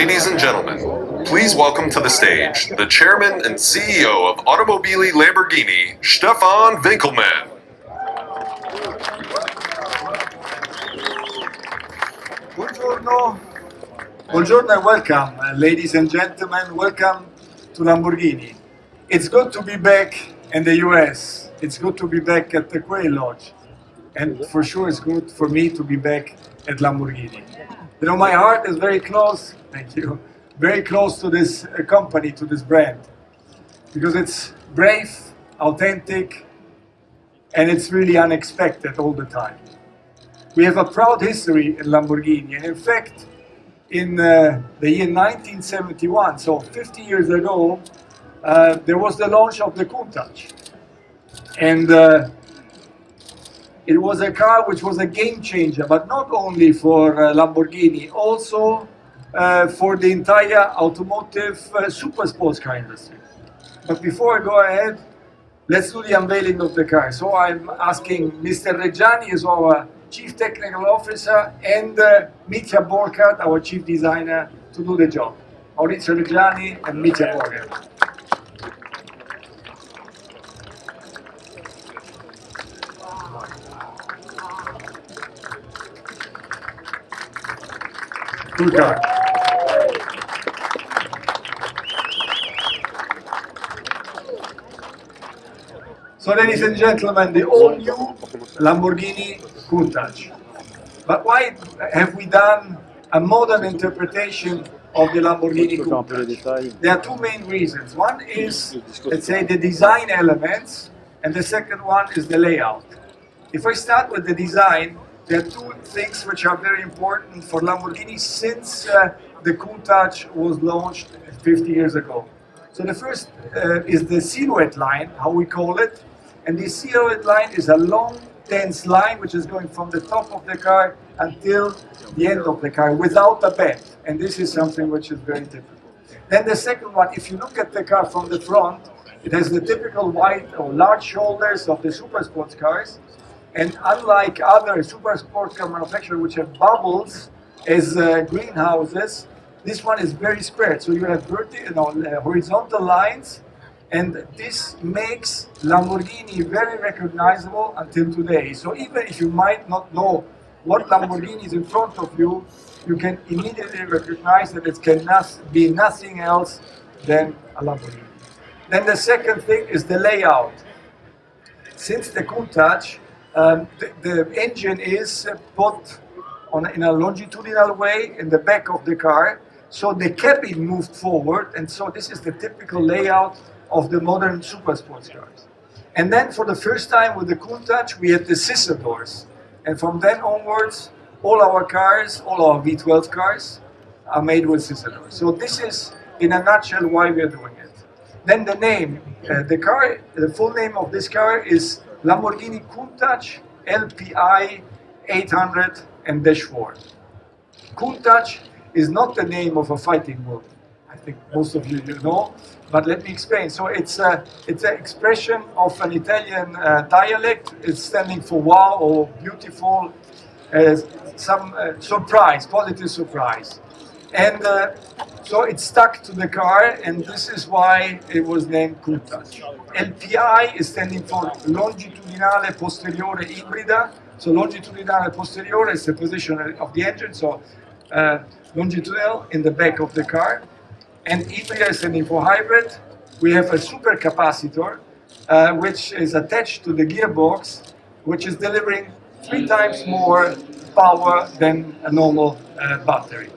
Ladies and gentlemen, please welcome to the stage the chairman and CEO of Automobili Lamborghini, Stefan Winkelmann. Buongiorno. Buongiorno and welcome, ladies and gentlemen. Welcome to Lamborghini. It's good to be back in the US. It's good to be back at the Quail Lodge. And for sure it's good for me to be back at Lamborghini. You know, my heart is very close, thank you, very close to this company, to this brand. Because it's brave, authentic, and it's really unexpected all the time. We have a proud history in Lamborghini, and in fact, in the year 1971, so 50 years ago, there was the launch of the Countach. And it was a car which was a game changer, but not only for Lamborghini, also for the entire automotive super sports car industry. But before I go ahead, let's do the unveiling of the car. So I'm asking Mr. Reggiani, as our Chief Technical Officer, and Mitja Borkert, our Chief Designer, to do the job. Maurizio Reggiani and Mitja Borkert. Good car. So, ladies and gentlemen, the all-new Lamborghini Countach. But why have we done a modern interpretation of the Lamborghini Countach? There are two main reasons. One is, let's say, the design elements, and the second one is the layout. If I start with the design, there are two things which are very important for Lamborghini since the Countach was launched 50 years ago. So the first is the silhouette line, how we call it. And the silhouette line is a long, dense line which is going from the top of the car until the end of the car without a bend. And this is something which is very typical. Then the second one, if you look at the car from the front, it has the typical wide or large shoulders of the super sports cars. And unlike other super sports car manufacturers which have bubbles as greenhouses, this one is very squared. So you have horizontal lines, and this makes Lamborghini very recognizable until today. So even if you might not know what Lamborghini is in front of you, you can immediately recognize that it cannot be nothing else than a Lamborghini. Then the second thing is the layout. Since the Countach, the engine is put in a longitudinal way in the back of the car, so the cabin moved forward, and so this is the typical layout of the modern super sports cars. And then for the first time with the Countach, we had the scissor doors, and from then onwards, all our cars, all our V12 cars, are made with scissor doors. So this is, in a nutshell, why we are doing it. Then the name, the full name of this car is Lamborghini Countach LPI 800 and -4. Countach is not the name of a fighting word. I think most of you know, but let me explain. So it's an expression of an Italian dialect. It's standing for wow or beautiful, some surprise, positive surprise. And so it stuck to the car, and this is why it was named Countach. LPI is standing for Longitudinale Posteriore Ibrida. So longitudinale posteriore is the position of the engine, so longitudinal in the back of the car. And Ibrida is standing for hybrid. We have a supercapacitor, which is attached to the gearbox, which is delivering 3 times more power than a normal battery.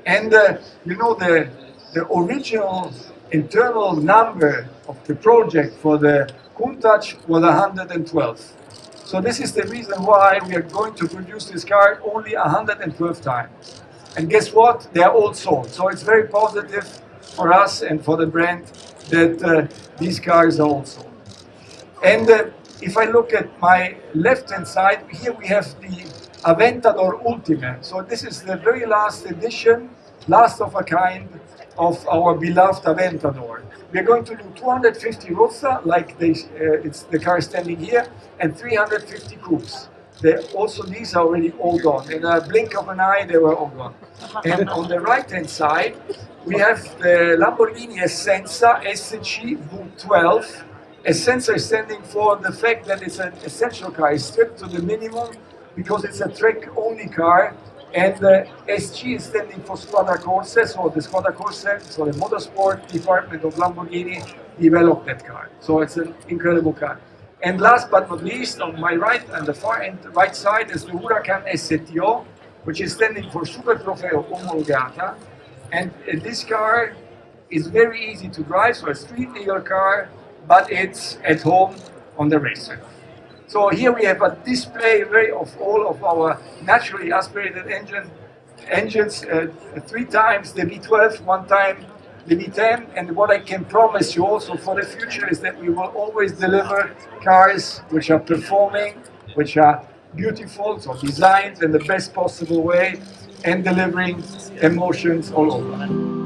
And you know, the original internal number of the project for the Countach was 112. So this is the reason why we are going to produce this car only 112 times. And guess what? They are all sold. So it's very positive for us and for the brand that these cars are all sold. And if I look at my left-hand side, here we have the Aventador Ultime. So this is the very last edition, last of a kind, of our beloved Aventador. We're going to do 250 Roadster, like it's the car standing here, and 350 coupes. Also these are already all gone. In a blink of an eye, they were all gone. And on the right-hand side, we have the Lamborghini Essenza SC V12. Essenza is standing for the fact that it's an essential car. It's stripped to the minimum because it's a track-only car. And the SG is standing for Skoda Corsa. So the Skoda Corsa, so the motorsport department of Lamborghini developed that car. So it's an incredible car. And last but not least, on my right and the far end right side is the Huracan STO, which is standing for Super Trofeo Omologata. And this car is very easy to drive, so a street legal car, but it's at home on the racetrack. So here we have a display of all of our naturally aspirated engines, 3 times the V12, 1 time the V10, and what I can promise you also for the future is that we will always deliver cars which are performing, which are beautiful, so designed in the best possible way, and delivering emotions all over.